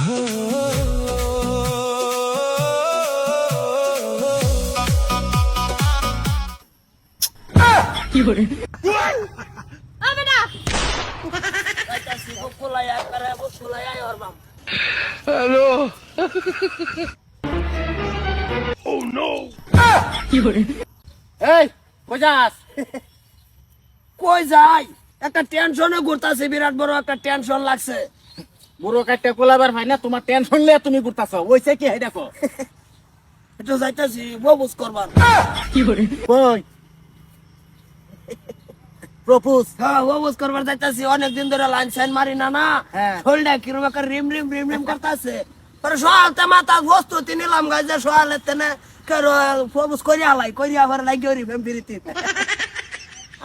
কি করে আবে না হ্যালো। কি করে এই কই যাস? কই যাই একটা টেনশনে ঘুরতাছি, বিরাট বড় একটা টেনশন লাগছে। বুড়ো কাটতে কোলাবার ভাই না, তোমার টেনশন নিয়ে তুমি ঘুরতাছ, ওইছে কি হে দেখো। একটু যাইতাছি ববুজ করবার। কি করে কই প্রপোজ? হ্যাঁ ববুজ করবার যাইতাছি, অনেকদিন ধরে লাইন সাইন মারি না না, হ্যাঁ। শরীরটা কিরকম একটা রিম রিম রিম রিম করতেছে। পরে সকালতে মাথা বস্তু নিলাম গাছে সকালে তেনে ববুজ করিয়া লাই করিয়া আবার লাগি ওরি ফেমপিরিতি।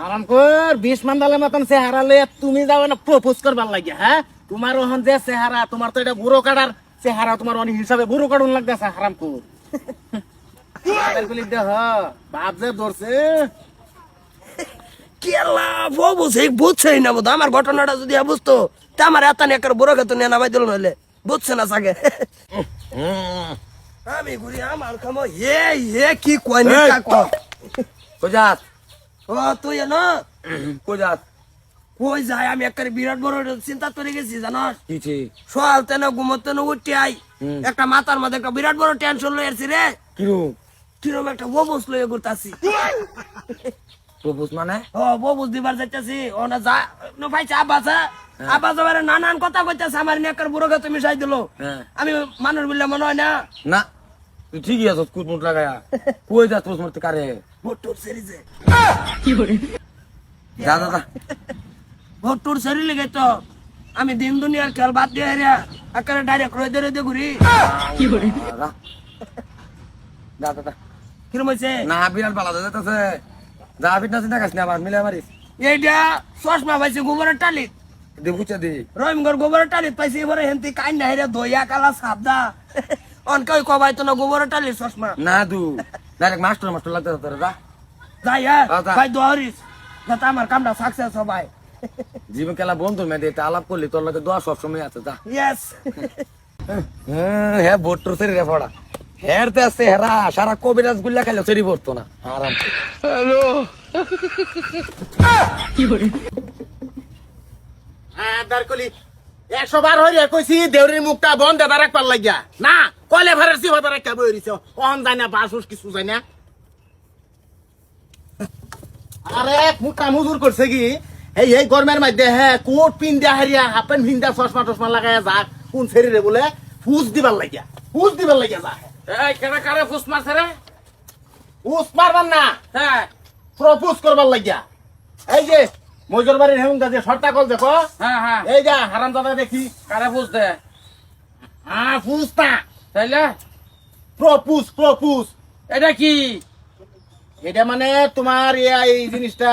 আরাম কর 20 মান্দালের মতন চেহারা লয়ে তুমি যাও না প্রপোজ করবার লাগে। হ্যাঁ তোমার ওহন যে চেহারা, তোমার তো এটা বুড়ো কাটার চেহারা, তোমার অনেক হিসাবে বুড়ো কাটুন লাগতেছে। হারাম কর দেহ বাপ যে ধরছে। কেলা ববুজ এই বুঝছেই না বোধ, আমার ঘটনাটা যদি বুঝতো তা আমার এত একটা বুড়ো খেতো নিয়ে নামাই দিল নইলে, বুঝছে না সাগে। আমি ঘুরি আমার খামো হে হে কি কয় নি কা কয়। কই যাস? ও তুই না কই যাস? কই যায়, আমি একটা বিরাট বড় চিন্তা করে গেছি জানাস। কিছি সকাল তেন ঘুমোতে না উঠতে আই, একটা মাথার মধ্যে একটা বিরাট বড় টেনশন লয়ে আসছি রে। কিরম কিরম একটা ববুজ লয়ে ঘুরতাছি। প্রপোজ মানে? ও ববুজ দিবার যাইতাছি, ও না যা নো ভাইছে আব্বাসা আব্বাস এবারে নানান কথা কইতাছে, আমার নিয়ে একটা বুড়ো গাতে মিশাই দিল। হ্যাঁ। আমি মানুষ বললে মনে হয় না। না তুই ঠিকই আছো, কুটমুট লাগায়া। কই যাস প্রপোজ মারতে কারে? ভোটুর সেরিজে কি করে যা যা যা। ভোটুর সেরি লেগে তো আমি দিন দুনিয়ার খেল বাদ দিয়ে হেরিয়া একেবারে ডাইরেক্ট রয়ে রয়ে ঘুরি। কি করে যা যা যা যা। কিরম হয়েছে না বিরাট ভালো যাইতেছে। যা ফিটনেস চিন্তা কাছ না, আমার মিলে মারিস। এইটা চশমা পাইছি গোবরের টালিত, দি বুঝা দি। রহিমগড় গোবরের টালিত পাইছি, এবারে হেন্তি কাইন না হেরে দইয়া কালা সাবদা অনকে কবাই তো না গোবরের টালির চশমা। না দু ডাইরেক্ট মাস্টার মাস্টার লাগতে তোর। যা যাই হ্যাঁ আচ্ছা। ভাই দোয়ারিস যাতে আমার কামটা সাকসেস সবাই। জীবন খেলা বন্ধু মেয়েদের এটা আলাপ করলি তোর লাগে দোয়া সবসময় আছে। যা ইয়েস হ্যাঁ ভোট তোর শরীরে পড়া হেরতে আছে হেরা সারা কবিরাজ গুল্লা খাইলে শরীর পড়তো না। আরাম হ্যালো। কি করে হ্যাঁ দারকলি 100 বার হইরে কইছি দেউরির মুখটা বন্ধ দা রাখবার লাগিয়া না, কলে ভারের সিবা দা রাখা বইরিছ অহন যায় না, বাসুস কিছু যায় না। আরে মুখটা মুজুর করছে কি এই গরমের মধ্যে হ্যাঁ কোট পিন্দা হারিয়া হাফ প্যান্ট পিন্দা চশমা টশমা লাগাইয়া যা কোন শরীরে বলে ফুস দিবার লাগিয়া যা। এই কেনা কারে ফুস মারছে রে? ফুস মারবার না, হ্যাঁ প্রপোজ করবার লাগিয়া। এই যে মজুর বাড়ির হেমুন যে শর্তা কল দেখো, হ্যাঁ হ্যাঁ এই যা হারাম দাদা দেখি। কারে ফুস দে হ্যাঁ ফুস না, তাইলে প্রপোজ। এটা কি? এটা মানে তোমার এই জিনিসটা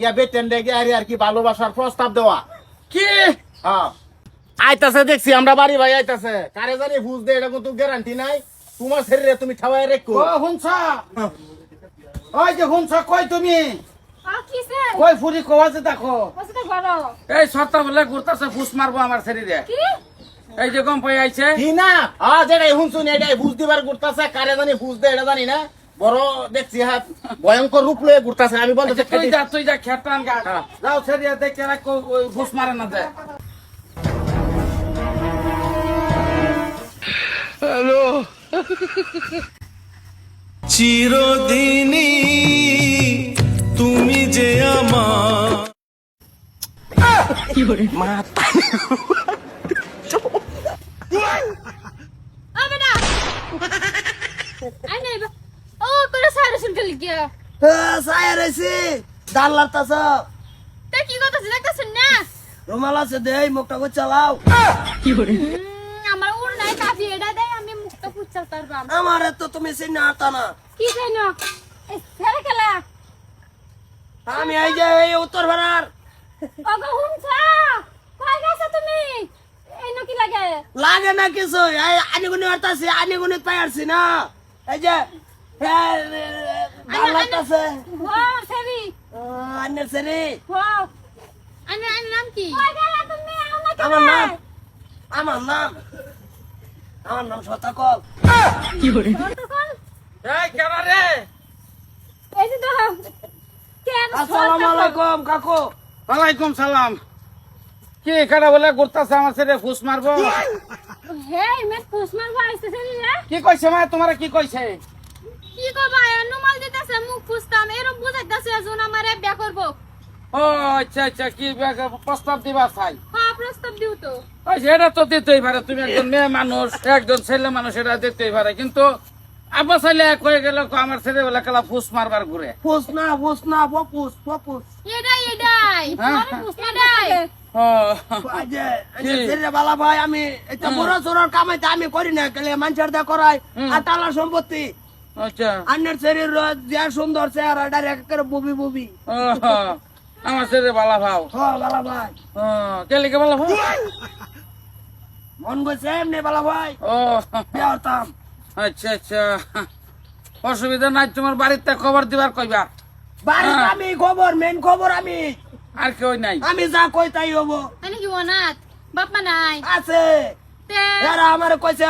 ইয়া বেটেন রেগে আর কি ভালোবাসার প্রস্তাব দেওয়া। কি হ্যাঁ আইতাছে দেখছি আমরা বাড়ি ভাই আইতাছে, কারে জানি ফুস দে এটা কিন্তু গ্যারান্টি নাই। তোমার শরীরে তুমি ঠাওয়াই রেখো। ও হুনছা ওই যে হুনছা কই তুমি কিসে কই ফুরি কোয়াছে দেখো। বসতে ঘর এই সত্তা বলে ঘুরতাছে ফুস মারবো আমার শরীরে। কি এই যে গম পাই আইছে কি না যেটাই শুনছুন এটাই ফুস দিবার ঘুরতাছে, কারে জানি ফুস দে এটা জানি না। বড় দেখছি হাত ভয়ঙ্কর রূপ লয়ে ঘুরতাছে। আমি বলতেছি তুই যা খেটান গা যাও শরীরে দেখে রাখো ফুস মারে না যায়। হ্যালো। চিরদিনই তুমি যে আমার। কি করে আবে না আই নাই ও তোরা সারা শুনতে লিখিয়া সায়ার আইছি দাল লাতাছ তা কি কথা দেখতেছেন না? রুমাল আছে দে মুখটা কো চালাও। কি করে আমার উড় নাই কাফি এটা দেয় আমি মুখটা পুচ্ছাল পারবাম। আমার তো তুমি চিনি আতা না। কি চাই না এই ছেলে খেলা আমি এই যে এই উত্তর ভাড়ার ওগো হুনছা কই গেছো তুমি? এই নকি লাগে লাগে না কিছু, এই আনিগুনি আতাছি আনিগুনি পাইছি না। এই যে দাল লাতাছে ও সেরি আন্নের সেরি। ও আনে নাম কি? কই গেলা তুমি? আমার নাম আমার নাম শতাকল। কি hore এই কেন রে? এই যে তো কেন আসসালামু আলাইকুম কাকু। ওয়ালাইকুম সালাম। কি কাটা বলে ঘুরতাছে আমার ছেলে ফুস মারবো? হে মে ফুসমার ভাইছে না কি কইছে মা তোমারে কি কইছে? কি কো ভাই নমাল দিতেছে মুখ ফুসতাম এরকম বুঝাইতেছে জন আমারে বিয়া করব। ও আচ্ছা আচ্ছা কি প্রস্তাব দিবা চাই? হ্যাঁ প্রস্তাব দিও তো। ওই সেটা তো দিতেই পারে, তুমি একজন মেয়ে মানুষ একজন ছেলে মানুষ, এটা দিতেই পারে, কিন্তু আব্বা চাইলে এক হয়ে গেল আমার ছেলে বেলা খেলা ফুস মারবার ঘুরে। ফুস না পপুস পপুস। এটাই হ্যাঁ। এটাই ও এই যে ছেলে বালা ভাই আমি এটা বড় চোরের কামাইতে আমি করি না, গেলে মানুষের দা করাই আর টালা সম্পত্তি। আচ্ছা আন্নের শরীর যে সুন্দর চেহারা ডাইরেক্ট করে বুবি বুবি। ও আমার ছেলে বালা ভাও। হ বালা ভাই ও কেলিকে বালা ভাও? মন গেছে এমনি বালা ভাই ও বিয়া হতাম। আচ্ছা আচ্ছা অসুবিধা নাই, তোমার বাড়িতে খবর দিবার কইবা, বাড়িতে আমি খবর মেন খবর আমি আর কেউ নাই? আমি যা কই তাই হবো। আমি কি অনাথ বাপ মা নাই আছে তে এরা আমার কইছে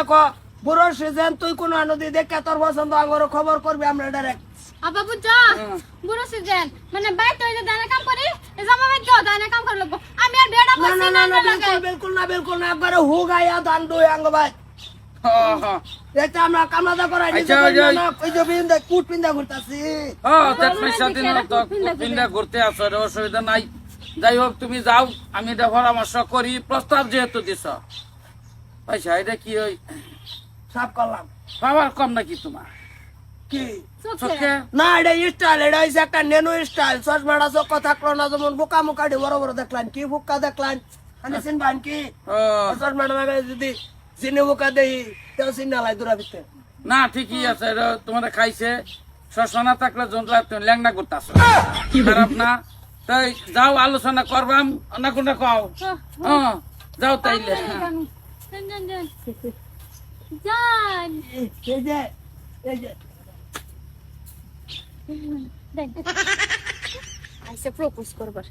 বুড়োর সিজন তুই কোন নদী দেখে তোর পছন্দ আঙ্গর খবর করবি আমরা ডাইরেক্ট। আব্বা বুঝছো বুড়ো সিজন মানে বাইতে হইছে দানা কাম করি এ জামা বাইতে দানা কাম করে লাগবো আমি আর বেড়া না বসি না না না না লাগে বিলকুল না একবারে হু গাইয়া দান দুই আঙ্গ ভাই ও এটা আমরা কামনা করাই আচ্ছা, আচ্ছা। ওই যে বিন্দা কুট পিন্দা ঘুরতাছি। ও তার পয়সা দিন তো পিন্ডা ঘুরতে আসো, অসুবিধা নাই। যাই হোক তুমি যাও, আমি এটা পরামর্শ করি, প্রস্তাব যেহেতু দিছ পয়সা এটা কি ওই সব করলাম পাওয়ার কম নাকি তোমার কি চোখে? না এটা স্টাইল, এটা হইছে একটা নেনো স্টাইল। চশমাটা চোখ থাকলো না, যেমন বোকা মুখাটি বড় বড় দেখলেন কি বুকা দেখলেন আমি চিনবান কি ও চশমাটা লাগাই যদি চিনে বোকা দেই তেও চিন্তা লাই দূরা ভিতরে। না ঠিকই আছে, এটা তোমার খাইছে শস্য না থাকলে জন্তু তুমি ল্যাংনা করতেছ, খারাপ না। তাই যাও আলোচনা করবাম না কোনটা কও? হ্যাঁ যাও তাইলে। জান জান জান এই যে দেখ আইসে প্রপোজ করবার